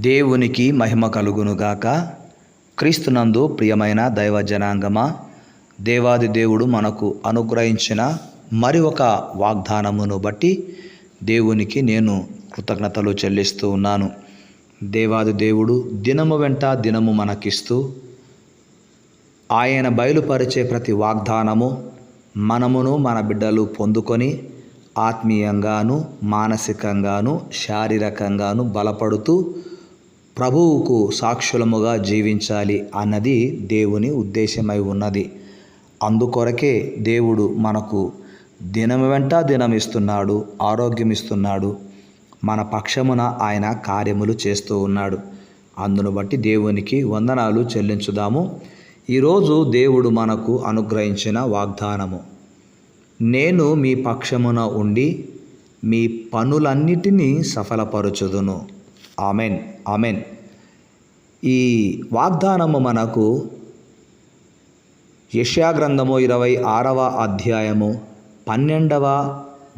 దేవునికి మహిమ కలుగునుగాక. క్రీస్తునందు ప్రియమైన దైవ జనాంగమా, దేవాది దేవుడు మనకు అనుగ్రహించిన మరి ఒక వాగ్దానమును బట్టి దేవునికి నేను కృతజ్ఞతలు చెల్లిస్తూ ఉన్నాను. దేవాది దేవుడు దినము వెంట దినము మనకిస్తూ ఆయన బయలుపరిచే ప్రతి వాగ్దానము మనమును మన బిడ్డలు పొందుకొని ఆత్మీయంగాను మానసికంగాను శారీరకంగాను బలపడుతూ ప్రభువుకు సాక్షులముగా జీవించాలి అన్నది దేవుని ఉద్దేశమై ఉన్నది. అందుకొరకే దేవుడు మనకు దినము వెంట దినం ఇస్తున్నాడు, ఆరోగ్యం ఇస్తున్నాడు, మన పక్షమున ఆయన కార్యములు చేస్తూ ఉన్నాడు. అందును బట్టి దేవునికి వందనాలు చెల్లించుదాము. ఈరోజు దేవుడు మనకు అనుగ్రహించిన వాగ్దానము, నేను మీ పక్షమున ఉండి మీ పనులన్నిటినీ సఫలపరచుదును. Amen, amen. ఈ వాగ్దానము మనకు యెషయా గ్రంథము 26వ అధ్యాయము 12వ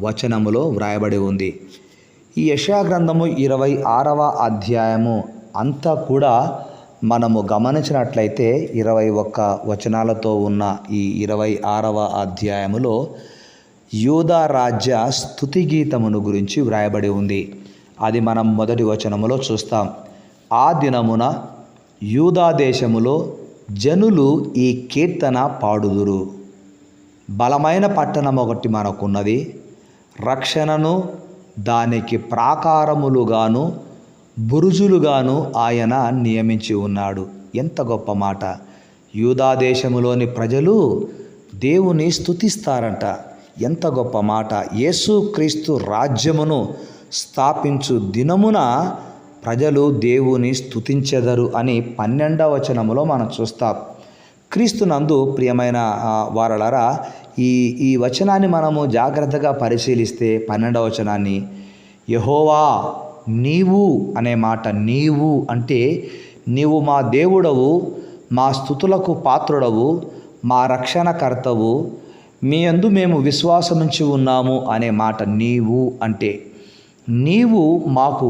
వచనములో వ్రాయబడి ఉంది. ఈ యెషయా గ్రంథము 26వ అధ్యాయము అంతా కూడా మనము గమనించినట్లయితే 21 వచనాలతో ఉన్న ఈ 26వ అధ్యాయములో యూదా రాజ్య స్తుతి గీతమును గురించి వ్రాయబడి ఉంది. అది మనం మొదటి వచనములో చూస్తాం. ఆ దినమున యూదా దేశములో జనులు ఈ కీర్తన పాడుదురు. బలమైన పట్టణం ఒకటి మనకున్నది, రక్షణను దానికి ప్రాకారములుగాను బురుజులుగాను ఆయన నియమించి ఉన్నాడు. ఎంత గొప్ప మాట! యూదా దేశములోని ప్రజలు దేవుని స్తుతిస్తారంట. ఎంత గొప్ప మాట! యేసుక్రీస్తు రాజ్యమును స్థాపించు దినమున ప్రజలు దేవుని స్తుతించెదరు అని 12వ వచనములో మనం చూస్తాం. క్రీస్తునందు ప్రియమైన వారలారా, ఈ వచనాన్ని మనము జాగ్రత్తగా పరిశీలిస్తే 12వ వచనాన్ని, యెహోవా నీవు అనే మాట, నీవు అంటే నీవు మా దేవుడవు, మా స్తుతులకు పాత్రుడవు, మా రక్షణకర్తవు, మీ యందు మేము విశ్వాసముంచి ఉన్నాము అనే మాట నీవు అంటే, నీవు మాకు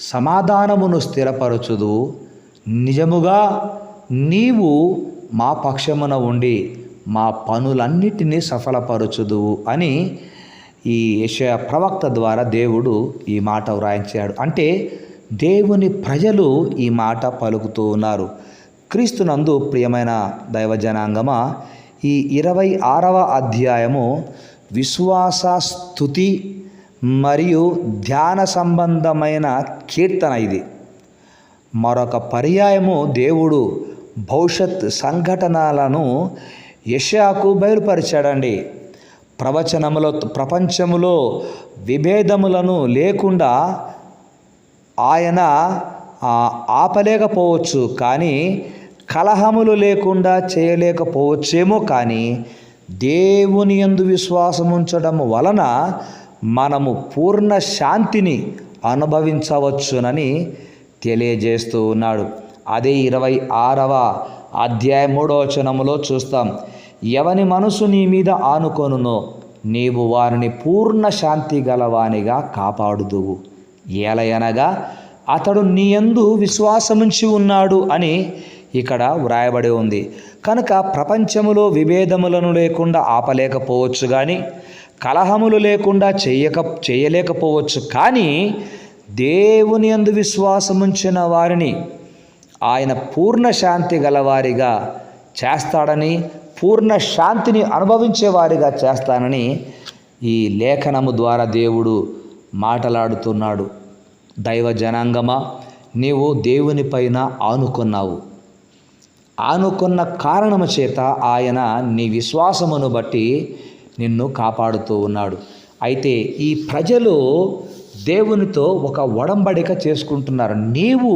సమాధానమును స్థిరపరచుదు, నిజముగా నీవు మా పక్షమున ఉండి మా పనులన్నిటినీ సఫలపరచుదు అని ఈ యెషయా ప్రవక్త ద్వారా దేవుడు ఈ మాట వ్రాయించాడు. అంటే దేవుని ప్రజలు ఈ మాట పలుకుతూ ఉన్నారు. క్రీస్తునందు ప్రియమైన దైవ జనాంగమా, ఈ 26వ అధ్యాయము విశ్వాస స్తుతి మరియు ధ్యాన సంబంధమైన కీర్తన. ఇది మరొక పర్యాయము దేవుడు భవిష్యత్ సంఘటనలను యెషయాకు బయలుపరిచాడండి. ప్రపంచములో విభేదములను లేకుండా ఆయన ఆపలేకపోవచ్చు, కానీ కలహములు లేకుండా చేయలేకపోవచ్చేమో, కానీ దేవుని యందు విశ్వాసం ఉంచడం వలన మనము పూర్ణ శాంతిని అనుభవించవచ్చునని తెలియజేస్తూ ఉన్నాడు. అదే 26వ అధ్యాయం 3వ వచనములో చూస్తాం. ఎవని మనసు నీ మీద ఆనుకొనునో నీవు వారిని పూర్ణ శాంతి గలవానిగా కాపాడుదువు, ఏలయనగా అతడు నీ యందు విశ్వాసముంచి ఉన్నాడు అని ఇక్కడ వ్రాయబడి ఉంది. కనుక ప్రపంచములో విభేదములను లేకుండా ఆపలేకపోవచ్చు, కానీ కలహములు లేకుండా చేయలేకపోవచ్చు, కానీ దేవుని యందు విశ్వాసముంచిన వారిని ఆయన పూర్ణ శాంతి గలవారిగా చేస్తాడని, పూర్ణ శాంతిని అనుభవించే వారిగా చేస్తానని ఈ లేఖనము ద్వారా దేవుడు మాట్లాడుతున్నాడు. దైవ జనాంగమా, నీవు దేవుని పైన ఆనుకున్నావు. ఆనుకున్న కారణము చేత ఆయన నీ విశ్వాసమును బట్టి నిన్ను కాపాడుతూ ఉన్నాడు. అయితే ఈ ప్రజలు దేవునితో ఒక ఒడంబడిక చేసుకుంటున్నారు. నీవు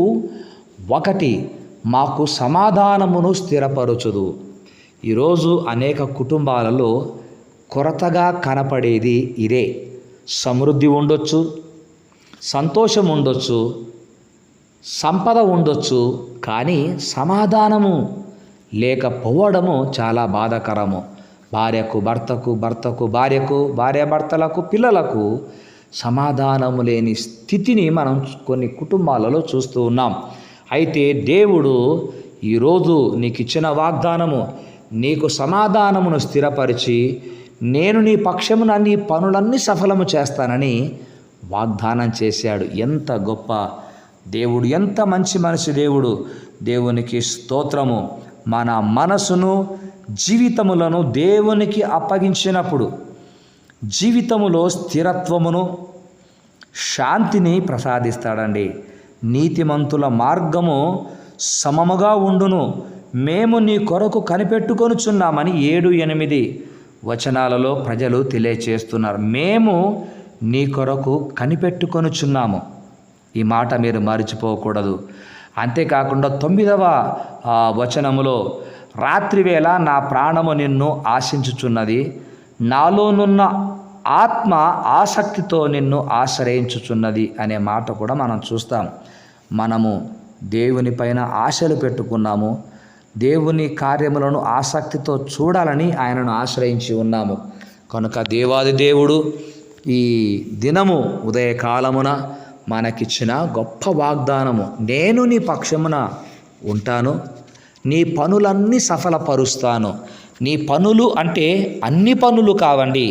ఒకటి మాకు సమాధానమును స్థిరపరచుదు. ఈరోజు అనేక కుటుంబాలలో కొరతగా కనపడేది ఇదే. సమృద్ధి ఉండొచ్చు, సంతోషం ఉండొచ్చు, సంపద ఉండొచ్చు, కానీ సమాధానము లేకపోవడము చాలా బాధాకరము. భార్యకు భర్తకు, భర్తకు భార్యకు, భార్యాభర్తలకు పిల్లలకు సమాధానము లేని స్థితిని మనం కొన్ని కుటుంబాలలో చూస్తూ ఉన్నాం. అయితే దేవుడు ఈరోజు నీకు ఇచ్చిన వాగ్దానము, నీకు సమాధానమును స్థిరపరిచి నేను నీ పక్షమున నీ పనులన్నీ సఫలము చేస్తానని వాగ్దానం చేశాడు. ఎంత గొప్ప దేవుడు, ఎంత మంచి మనిషి దేవుడు. దేవునికి స్తోత్రము. మన మనసును జీవితములను దేవునికి అప్పగించినప్పుడు జీవితములో స్థిరత్వమును శాంతిని ప్రసాదిస్తాడండి. నీతిమంతుల మార్గము సమముగా ఉండును, మేము నీ కొరకు కనిపెట్టుకొనుచున్నామని 7-8 వచనాలలో ప్రజలు తెలియచేస్తున్నారు. మేము నీ కొరకు కనిపెట్టుకొనుచున్నాము. ఈ మాట మీరు మర్చిపోకూడదు. అంతేకాకుండా 9వ వచనములో రాత్రివేళ నా ప్రాణము నిన్ను ఆశించుచున్నది, నాలోనున్న ఆత్మ ఆసక్తితో నిన్ను ఆశ్రయించుచున్నది అనే మాట కూడా మనం చూస్తాం. మనము దేవుని పైన ఆశలు పెట్టుకున్నాము, దేవుని కార్యములను ఆసక్తితో చూడాలని ఆయనను ఆశ్రయించి ఉన్నాము. కనుక దేవాది దేవుడు ఈ దినము ఉదయకాలమున మనకిచ్చిన గొప్ప వాగ్దానము, నేను నీ పక్షమున ఉంటాను, నీ పనులన్నీ సఫలపరుస్తాను. నీ పనులు అంటే అన్ని పనులు కావండి,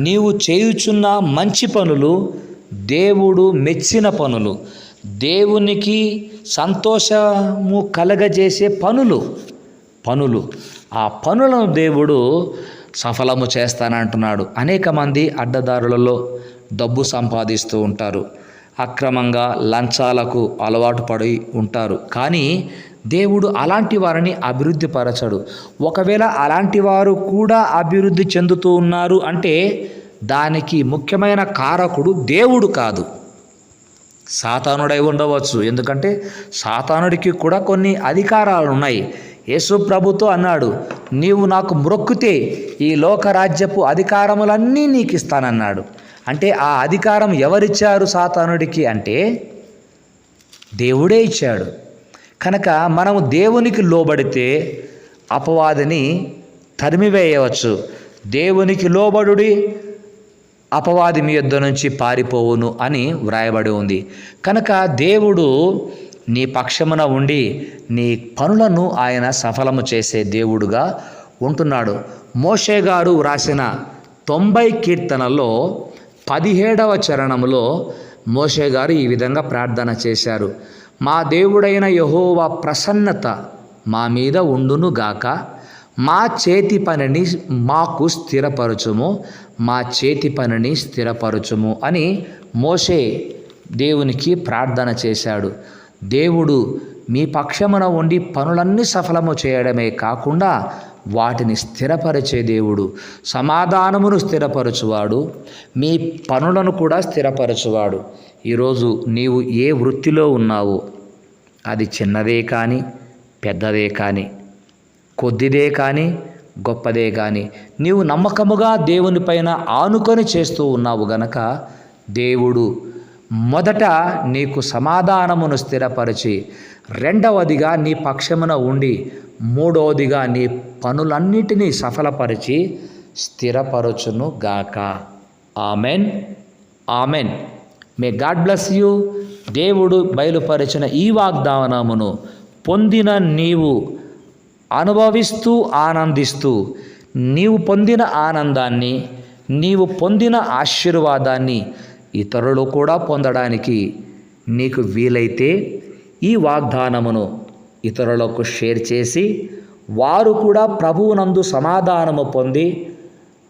నీవు చేయుచున్న మంచి పనులు, దేవుడు మెచ్చిన పనులు, దేవునికి సంతోషము కలగజేసే పనులు ఆ పనులను దేవుడు సఫలము చేస్తానంటున్నాడు. అనేక మంది అడ్డదారులలో డబ్బు సంపాదిస్తూ ఉంటారు, అక్రమంగా లంచాలకు అలవాటు పడి ఉంటారు. కానీ దేవుడు అలాంటి వారిని అభివృద్ధి పరచడు. ఒకవేళ అలాంటి వారు కూడా అభివృద్ధి చెందుతూ ఉన్నారు అంటే దానికి ముఖ్యమైన కారకుడు దేవుడు కాదు, సాతానుడై ఉండవచ్చు. ఎందుకంటే సాతానుడికి కూడా కొన్ని అధికారాలు ఉన్నాయి. యేసు ప్రభుతో అన్నాడు, నీవు నాకు మ్రొక్కితే ఈ లోకరాజ్యపు అధికారములన్నీ నీకు ఇస్తానన్నాడు. అంటే ఆ అధికారం ఎవరిచ్చారు సాతానుడికి అంటే దేవుడే ఇచ్చాడు. కనుక మనము దేవునికి లోబడితే అపవాదిని తరిమివేయవచ్చు. దేవునికి లోబడుడి, అపవాది మీ యొద్ద నుంచి పారిపోవును అని వ్రాయబడి ఉంది. కనుక దేవుడు నీ పక్షమున ఉండి నీ పనులను ఆయన సఫలము చేసే దేవుడుగా ఉంటున్నాడు. మోషే గారు వ్రాసిన 90 కీర్తనల్లో 17వ చరణములో మోషే గారు ఈ విధంగా ప్రార్థన చేశారు. మా దేవుడైన యెహోవా ప్రసన్నత మా మీద ఉండునుగాక, మా చేతి పనిని మాకు స్థిరపరచుము, మా చేతి పనిని స్థిరపరచుము అని మోషే దేవునికి ప్రార్థన చేశాడు. దేవుడు మీ పక్షమున ఉండి పనులన్నీ సఫలము చేయడమే కాకుండా వాటిని స్థిరపరిచే దేవుడు, సమాధానమును స్థిరపరచువాడు, మీ పనులను కూడా స్థిరపరచువాడు. ఈరోజు నీవు ఏ వృత్తిలో ఉన్నావో అది చిన్నదే కానీ పెద్దదే కానీ, కొద్దిదే కానీ గొప్పదే కానీ, నీవు నమ్మకముగా దేవుని పైన ఆనుకొని చేస్తూ ఉన్నావు గనక దేవుడు మొదట నీకు సమాధానమును స్థిరపరిచి, రెండవదిగా నీ పక్షమున ఉండి, మూడవదిగా నీ పనులన్నిటినీ సఫలపరిచి స్థిరపరచును గాక. Amen, amen. May God bless you. దేవుడు బయలుపరిచిన ఈ వాగ్దానమును పొందిన నీవు అనుభవిస్తూ ఆనందిస్తూ, నీవు పొందిన ఆనందాన్ని, నీవు పొందిన ఆశీర్వాదాన్ని ఇతరులు కూడా పొందడానికి నీకు వీలైతే ఈ వాగ్దానమును ఇతరులకు షేర్ చేసి వారు కూడా ప్రభువునందు సమాధానము పొంది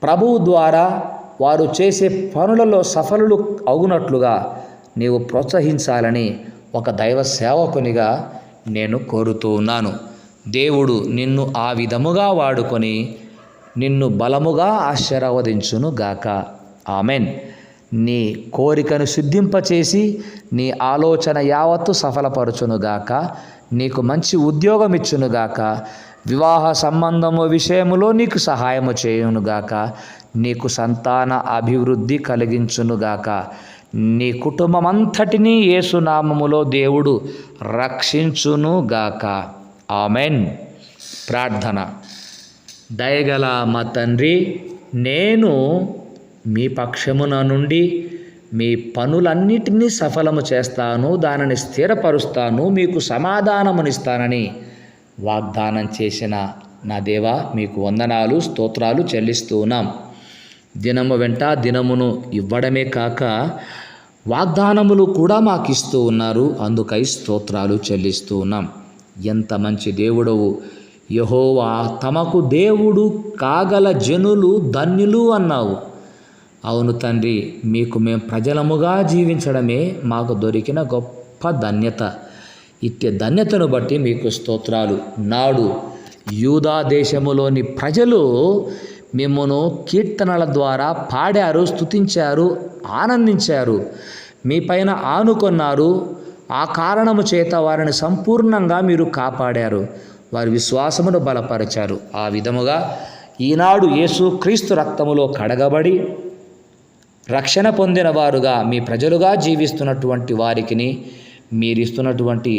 ప్రభువు ద్వారా వారు చేసే పనులలో సఫలులు అవునట్లుగా నీవు ప్రోత్సహించాలని ఒక దైవ సేవకునిగా నేను కోరుతూ ఉన్నాను. దేవుడు నిన్ను ఆ విధముగా వాడుకొని నిన్ను బలముగా ఆశీర్వదించును గాక. ఆమెన్. నీ కోరికను సిద్ధింపచేసి నీ ఆలోచన యావత్తు సఫలపరచునుగాక. నీకు మంచి ఉద్యోగం ఇచ్చునుగాక. వివాహ సంబంధము విషయములో నీకు సహాయము చేయునుగాక. నీకు సంతాన అభివృద్ధి కలిగించునుగాక. నీ కుటుంబమంతటినీ యేసునామములో దేవుడు రక్షించునుగాక. ఆమెన్. ప్రార్థన. దయగల మా తండ్రి, నేను మీ పక్షమున నుండి మీ పనులన్నిటినీ సఫలము చేస్తాను, దానిని స్థిరపరుస్తాను, మీకు సమాధానమునిస్తానని వాగ్దానం చేసిన నా దేవా మీకు వందనాలు, స్తోత్రాలు చెల్లిస్తూ ఉన్నాం. దినము వెంట దినమును ఇవ్వడమే కాక వాగ్దానములు కూడా మాకు ఇస్తూ ఉన్నారు. అందుకై స్తోత్రాలు చెల్లిస్తూ ఉన్నాం. ఎంత మంచి దేవుడవు యెహోవా, తమకు దేవుడు కాగల జనులు ధన్యులు అన్నావు. అవును తండ్రి, మీకు మేము ప్రజలముగా జీవించడమే మాకు దొరికిన గొప్ప ధన్యత. ఇట్టి ధన్యతను బట్టి మీకు స్తోత్రాలు. నాడు యూదా దేశములోని ప్రజలు మిమ్మును కీర్తనల ద్వారా పాడారు, స్తుతించారు, ఆనందించారు, మీ పైన ఆనుకొన్నారు. ఆ కారణము చేత వారిని సంపూర్ణంగా మీరు కాపాడారు, వారి విశ్వాసమును బలపరిచారు. ఆ విధముగా ఈనాడు యేసు క్రీస్తు రక్తములో కడగబడి రక్షణ పొందిన వారుగా మీ ప్రజలుగా జీవిస్తున్నటువంటి వారికి మీరిస్తున్నటువంటి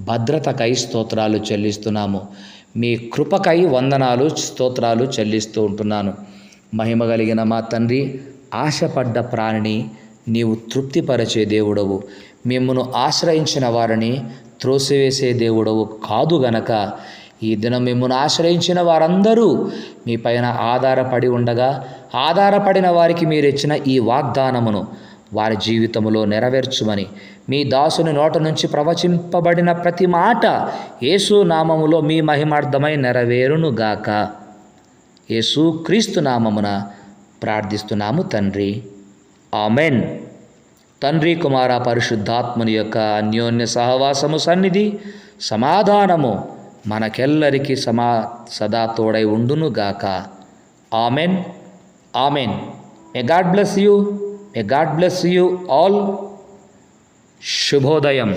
భద్రతకై స్తోత్రాలు చెల్లిస్తున్నాము. మీ కృపకై వందనాలు, స్తోత్రాలు చెల్లిస్తూ ఉంటున్నాను. మహిమ కలిగిన మా తండ్రి, ఆశపడ్డ ప్రాణిని నీవు తృప్తిపరచే దేవుడవు. మిమ్మును ఆశ్రయించిన వారిని త్రోసివేసే దేవుడవు కాదు గనక ఈ దినం మిమ్మును ఆశ్రయించిన వారందరూ మీ పైన ఆధారపడి ఉండగా, ఆధారపడిన వారికి మీరిచ్చిన ఈ వాగ్దానమును వారి జీవితంలో నెరవేర్చుమని మీ దాసుని నోట నుంచి ప్రవచింపబడిన ప్రతి మాట యేసు నామములో మీ మహిమార్థమై నెరవేరునుగాక. యేసు క్రీస్తు నామమున ప్రార్థిస్తున్నాము తండ్రి, ఆమెన్. తండ్రి, కుమార, పరిశుద్ధాత్మని యొక్క అన్యోన్య సహవాసము, సన్నిధి, సమాధానము మనకెల్లరికి సదా తోడై ఉండునుగాక. Amen, amen. May God bless you, may God bless you all. శుభోదయం.